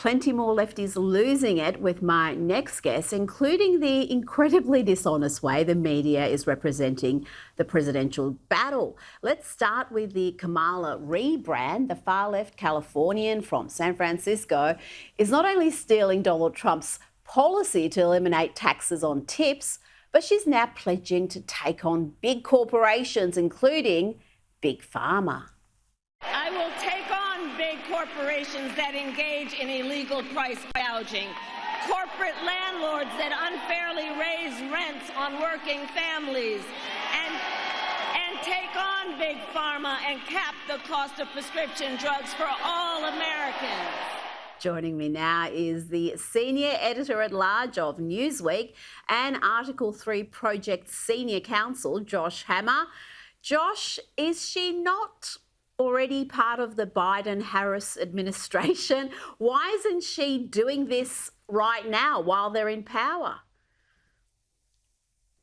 Plenty more lefties losing it with my next guest, including the incredibly dishonest way the media is representing the presidential battle. Let's start with the Kamala rebrand. The far-left Californian from San Francisco is not only stealing Donald Trump's policy to eliminate taxes on tips, but she's now pledging to take on big corporations, including Big Pharma. I will take on big corporations that engage in illegal price gouging, corporate landlords that unfairly raise rents on working families, and take on Big Pharma and cap the cost of prescription drugs for all Americans. Joining me now is the Senior Editor-at-Large of Newsweek and Article 3 Project Senior Counsel, Josh Hammer. Josh, is she not already part of the Biden-Harris administration? Why isn't she doing this right now while they're in power?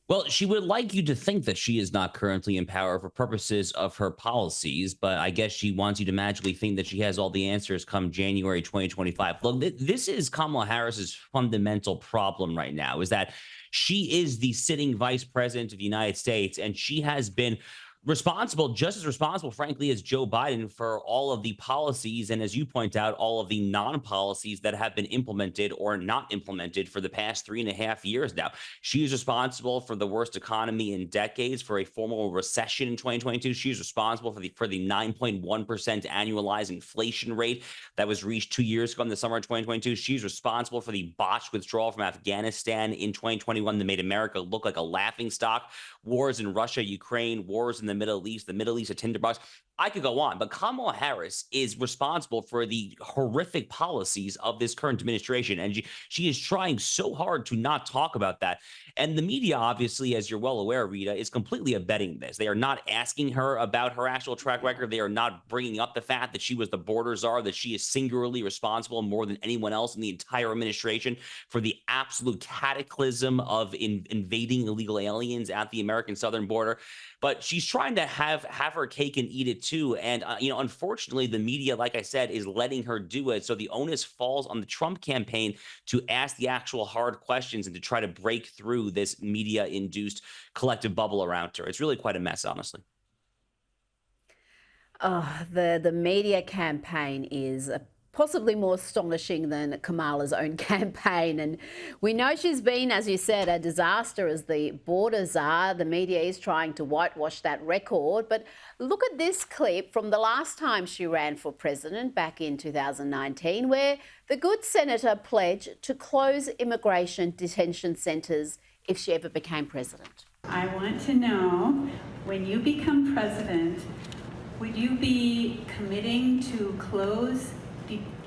Well, she would like you to think that she is not currently in power for purposes of her policies, but I guess she wants you to magically think that she has all the answers come January 2025. Look, this is Kamala Harris's fundamental problem right now, is that she is the sitting vice president of the United States, and she has been responsible, just as responsible, frankly, as Joe Biden for all of the policies and, as you point out, all of the non-policies that have been implemented or not implemented for the past 3.5 years now. She is responsible for the worst economy in decades, for a formal recession in 2022. She is responsible for the 9.1% annualized inflation rate that was reached 2 years ago in the summer of 2022. She's responsible for the botched withdrawal from Afghanistan in 2021 that made America look like a laughingstock. Wars in Russia, Ukraine, wars in the Middle East a tinderbox. I could go on, but Kamala Harris is responsible for the horrific policies of this current administration, and she is trying so hard to not talk about that. And the media, obviously, as you're well aware, Rita, is completely abetting this. They are not asking her about her actual track record. They are not bringing up the fact that she was the border czar, that she is singularly responsible more than anyone else in the entire administration for the absolute cataclysm of invading illegal aliens at the American southern border. But she's trying to have her cake and eat it too. And, unfortunately, the media, like I said, is letting her do it. So the onus falls on the Trump campaign to ask the actual hard questions and to try to break through this media-induced collective bubble around her. It's really quite a mess, honestly. The media campaign is possibly more astonishing than Kamala's own campaign. And we know she's been, as you said, a disaster as the border czar. The media is trying to whitewash that record. But look at this clip from the last time she ran for president back in 2019, where the good senator pledged to close immigration detention centres if she ever became president. I want to know, when you become president, would you be committing to close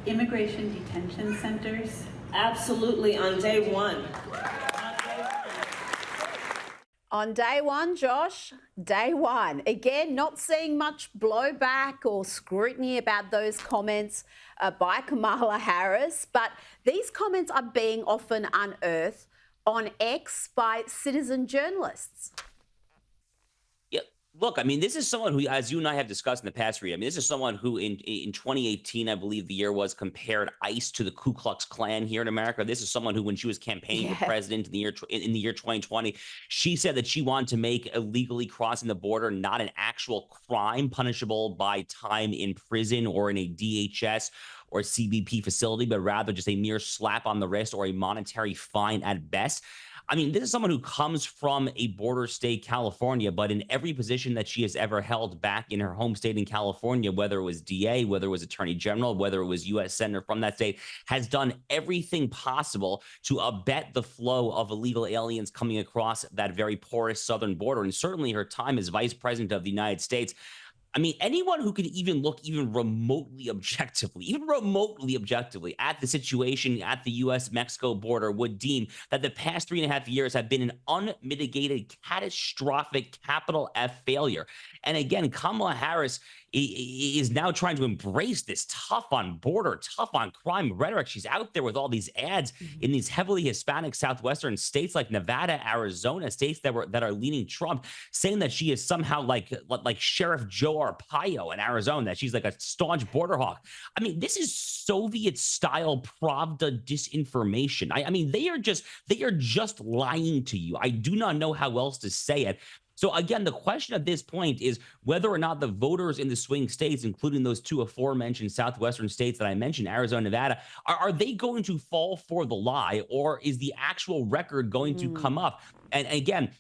immigration detention centers? Absolutely, on day one. On day one, Josh, day one. Again, not seeing much blowback or scrutiny about those comments by Kamala Harris, but these comments are being often unearthed on X by citizen journalists. Look, this is someone who, as you and I have discussed in the past, Rita, this is someone who in 2018, I believe the year was, compared ICE to the Ku Klux Klan here in America. This is someone who, when she was campaigning for president in the year 2020, she said that she wanted to make illegally crossing the border not an actual crime punishable by time in prison or in a DHS or CBP facility, but rather just a mere slap on the wrist or a monetary fine at best. This is someone who comes from a border state, California, but in every position that she has ever held back in her home state in California, whether it was DA, whether it was Attorney General, whether it was U.S. Senator from that state, has done everything possible to abet the flow of illegal aliens coming across that very porous southern border. And certainly her time as vice president of the United States, anyone who could even look even remotely objectively at the situation at the U.S.-Mexico border would deem that the past 3.5 years have been an unmitigated, catastrophic, capital F failure. And again, Kamala Harris is now trying to embrace this tough on border, tough on crime rhetoric. She's out there with all these ads in these heavily Hispanic southwestern states like Nevada, Arizona, states that are leaning Trump, saying that she is somehow like Sheriff Joe Arpaio in Arizona, that she's like a staunch border hawk. I mean, this is Soviet style Pravda disinformation. I mean, they are just lying to you. I do not know how else to say it. So again, the question at this point is whether or not the voters in the swing states, including those two aforementioned southwestern states that I mentioned, Arizona, Nevada, are they going to fall for the lie, or is the actual record going to come up? And again,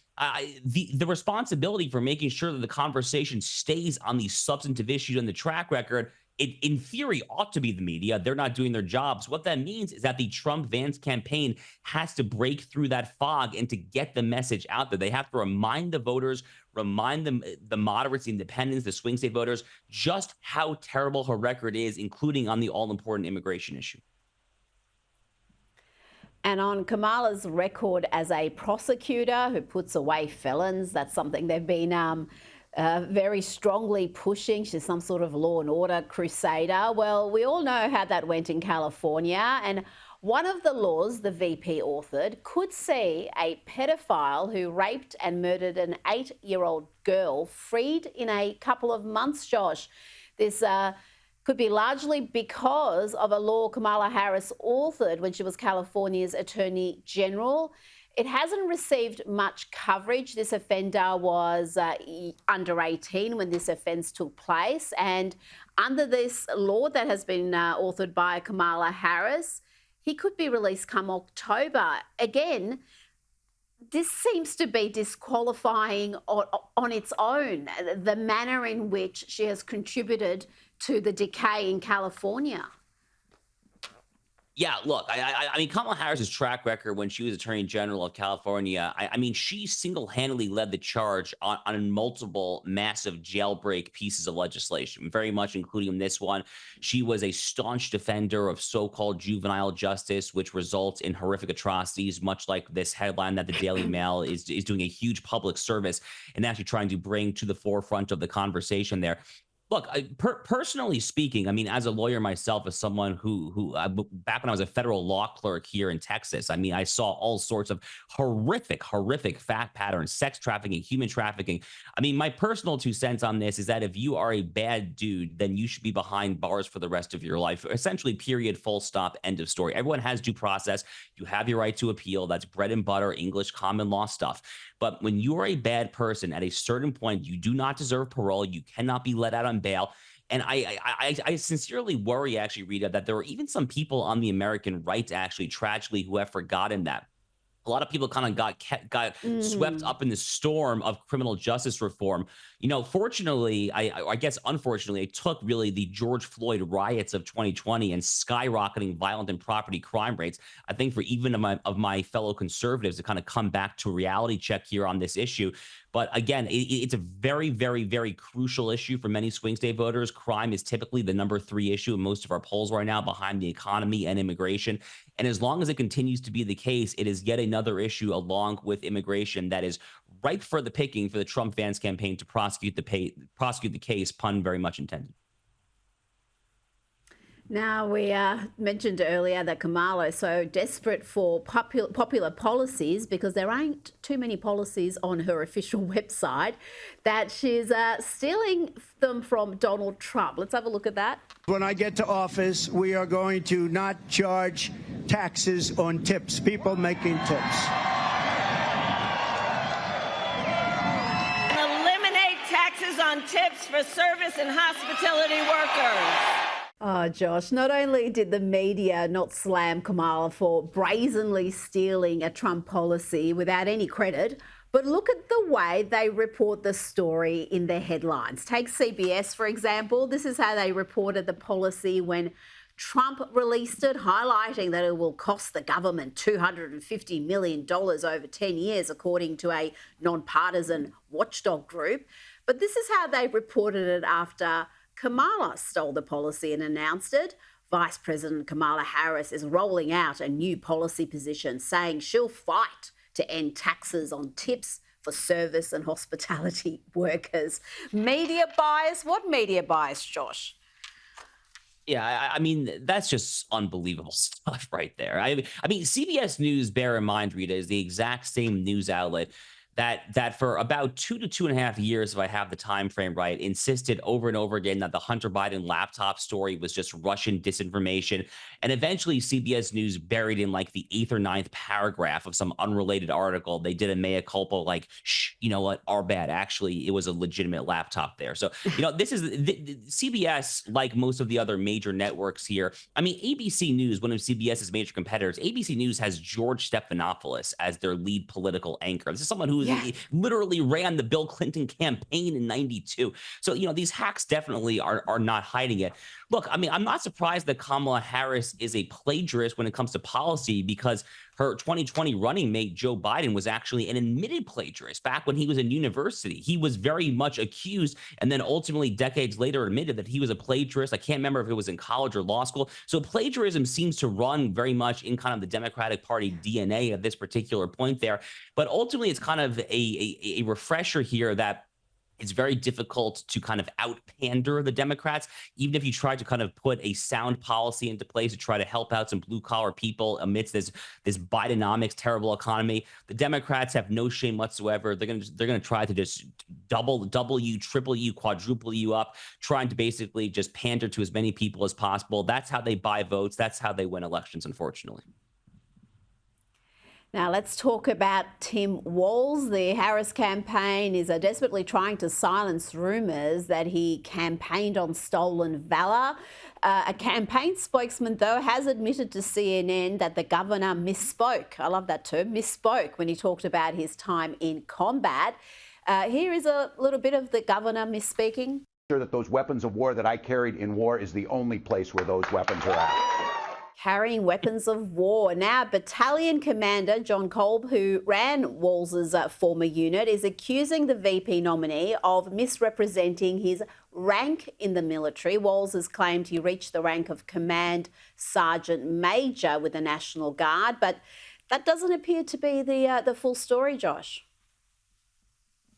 the responsibility for making sure that the conversation stays on these substantive issues and the track record, it, in theory, ought to be the media. They're not doing their jobs. What that means is that the Trump-Vance campaign has to break through that fog and to get the message out there. They have to remind the voters, remind them, the moderates, the independents, the swing state voters, just how terrible her record is, including on the all-important immigration issue. And on Kamala's record as a prosecutor who puts away felons, that's something they've been very strongly pushing. She's some sort of law and order crusader. Well, we all know how that went in California. And one of the laws the VP authored could see a pedophile who raped and murdered an 8-year-old girl freed in a couple of months, Josh. This could be largely because of a law Kamala Harris authored when she was California's Attorney General. It hasn't received much coverage. This offender was under 18 when this offence took place. And under this law that has been authored by Kamala Harris, he could be released come October. Again, this seems to be disqualifying on its own, the manner in which she has contributed to the decay in California. Yeah, look, I mean, Kamala Harris's track record when she was Attorney General of California, I mean, she single-handedly led the charge on multiple massive jailbreak pieces of legislation, very much including this one. She was a staunch defender of so-called juvenile justice, which results in horrific atrocities, much like this headline that the Daily Mail is doing a huge public service and actually trying to bring to the forefront of the conversation there. Look, personally speaking, I mean, as a lawyer myself, as someone who back when I was a federal law clerk here in Texas, I mean, I saw all sorts of horrific fact patterns, sex trafficking, human trafficking. I mean, my personal 2 cents on this is that if you are a bad dude, then you should be behind bars for the rest of your life. Essentially, period, full stop, end of story. Everyone has due process. You have your right to appeal. That's bread and butter, English common law stuff. But when you are a bad person, at a certain point, you do not deserve parole. You cannot be let out on bail. And I sincerely worry, actually, Rita, that there are even some people on the American right, actually, tragically, who have forgotten that. A lot of people kind of got swept up in the storm of criminal justice reform. You know, fortunately, I guess unfortunately, it took really the George Floyd riots of 2020 and skyrocketing violent and property crime rates, I think, for even of my fellow conservatives to kind of come back to a reality check here on this issue. But again, it's a very, very, very crucial issue for many swing state voters. Crime is typically the number 3 issue in most of our polls right now, behind the economy and immigration. And as long as it continues to be the case, it is yet another issue along with immigration that is ripe for the picking for the Trump-Vance campaign to prosecute the case, pun very much intended. Now, we mentioned earlier that Kamala is so desperate for popular policies, because there ain't too many policies on her official website, that she's stealing them from Donald Trump. Let's have a look at that. When I get to office, we are going to not charge taxes on tips, people making tips. Eliminate taxes on tips for service and hospitality workers. Oh, Josh, not only did the media not slam Kamala for brazenly stealing a Trump policy without any credit, but look at the way they report the story in their headlines. Take CBS, for example. This is how they reported the policy when Trump released it, highlighting that it will cost the government $250 million over 10 years, according to a nonpartisan watchdog group. But this is how they reported it after Kamala stole the policy and announced it. Vice President Kamala Harris is rolling out a new policy position, saying she'll fight to end taxes on tips for service and hospitality workers. Media bias? What media bias, Josh? Yeah, I mean, that's just unbelievable stuff right there. I mean, CBS News, bear in mind, Rita, is the exact same news outlet that for about 2 to 2.5 years, if I have the time frame right, insisted over and over again that the Hunter Biden laptop story was just Russian disinformation. And eventually CBS News buried in like the 8th or 9th paragraph of some unrelated article. They did a mea culpa, like, shh, you know what, our bad. Actually, it was a legitimate laptop there. So, this is CBS, like most of the other major networks here. I mean, ABC News, one of CBS's major competitors, ABC News has George Stephanopoulos as their lead political anchor. This is someone who literally ran the Bill Clinton campaign in '92. So, these hacks definitely are not hiding it. Look, I mean, I'm not surprised that Kamala Harris is a plagiarist when it comes to policy, because her 2020 running mate, Joe Biden, was actually an admitted plagiarist back when he was in university. He was very much accused and then ultimately decades later admitted that he was a plagiarist. I can't remember if it was in college or law school. So plagiarism seems to run very much in kind of the Democratic Party DNA at this particular point there. But ultimately, it's kind of a refresher here that it's very difficult to kind of out-pander the Democrats, even if you try to kind of put a sound policy into place to try to help out some blue-collar people amidst this Bidenomics terrible economy. The Democrats have no shame whatsoever. They're gonna try to just double you, triple you, quadruple you up, trying to basically just pander to as many people as possible. That's how they buy votes. That's how they win elections, unfortunately. Now let's talk about Tim Walz. The Harris campaign is desperately trying to silence rumours that he campaigned on stolen valor. A campaign spokesman, though, has admitted to CNN that the governor misspoke. I love that term, misspoke, when he talked about his time in combat. Here is a little bit of the governor misspeaking. That those weapons of war that I carried in war is the only place where those weapons are at. Carrying weapons of war. Now, Battalion Commander John Kolb, who ran Walz's former unit, is accusing the VP nominee of misrepresenting his rank in the military. Walz has claimed he reached the rank of Command Sergeant Major with the National Guard, but that doesn't appear to be the full story, Josh.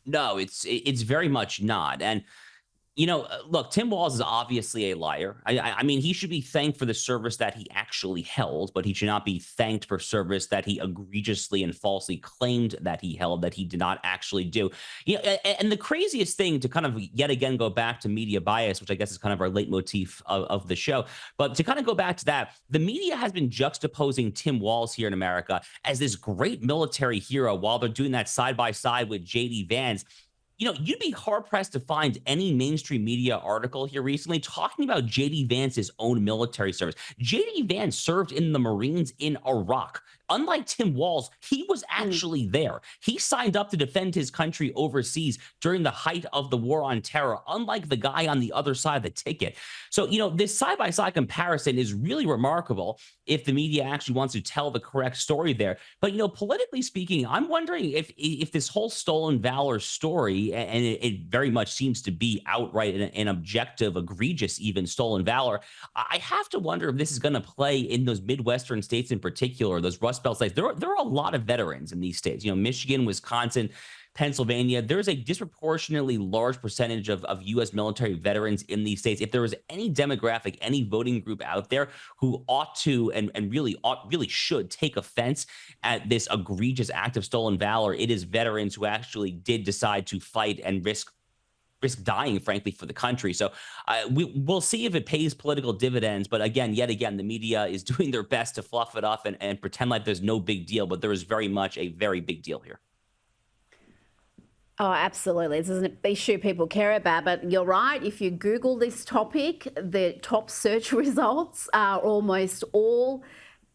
No, it's very much not. And look, Tim Walz is obviously a liar. I mean, he should be thanked for the service that he actually held, but he should not be thanked for service that he egregiously and falsely claimed that he held, that he did not actually do. And the craziest thing, to kind of yet again go back to media bias, which I guess is kind of our leitmotif of the show, but to kind of go back to that, the media has been juxtaposing Tim Walz here in America as this great military hero while they're doing that side by side with JD Vance. You'd be hard-pressed to find any mainstream media article here recently talking about J.D. Vance's own military service. J.D. Vance served in the Marines in Iraq. Unlike Tim Walz, he was actually there. He signed up to defend his country overseas during the height of the war on terror, unlike the guy on the other side of the ticket. So, this side-by-side comparison is really remarkable if the media actually wants to tell the correct story there. But, politically speaking, I'm wondering if this whole stolen valor story, and it very much seems to be outright an objective, egregious even stolen valor, I have to wonder if this is going to play in those Midwestern states in particular, those Rust Belt states. There are a lot of veterans in these states, Michigan, Wisconsin, Pennsylvania. There's a disproportionately large percentage of U.S. military veterans in these states. If there was any demographic, any voting group out there who ought to and really should take offense at this egregious act of stolen valor, it is veterans who actually did decide to fight and risk dying, frankly, for the country. So we'll see if it pays political dividends. But yet again, the media is doing their best to fluff it up and pretend like there's no big deal. But there is very much a very big deal here. Oh, absolutely. This is an issue people care about. But you're right. If you Google this topic, the top search results are almost all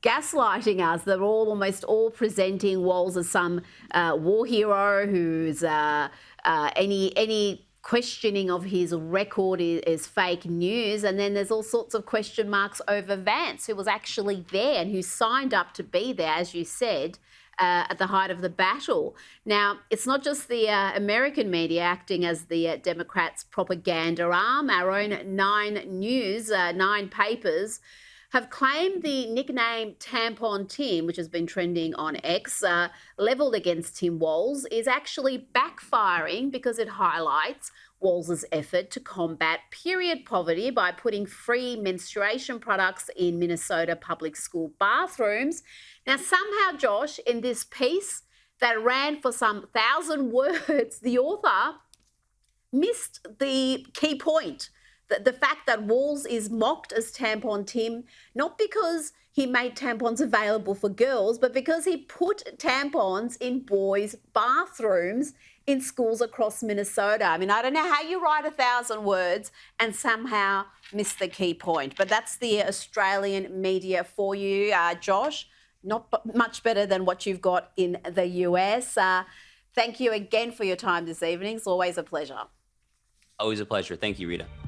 gaslighting us. They're almost all presenting Walz as some war hero who's any questioning of his record is fake news. And then there's all sorts of question marks over Vance, who was actually there and who signed up to be there, as you said, at the height of the battle. Now, it's not just the American media acting as the Democrats' propaganda arm. Our own Nine News, 9 papers, have claimed the nickname Tampon Tim, which has been trending on X, levelled against Tim Walz, is actually backfiring because it highlights Walz's effort to combat period poverty by putting free menstruation products in Minnesota public school bathrooms. Now, somehow, Josh, in this piece that ran for some 1,000 words, the author missed the key point. The fact that Walz is mocked as Tampon Tim, not because he made tampons available for girls, but because he put tampons in boys' bathrooms in schools across Minnesota. I mean, I don't know how you write 1,000 words and somehow miss the key point, but that's the Australian media for you, Josh. Not much better than what you've got in the US. Thank you again for your time this evening. It's always a pleasure. Always a pleasure. Thank you, Rita.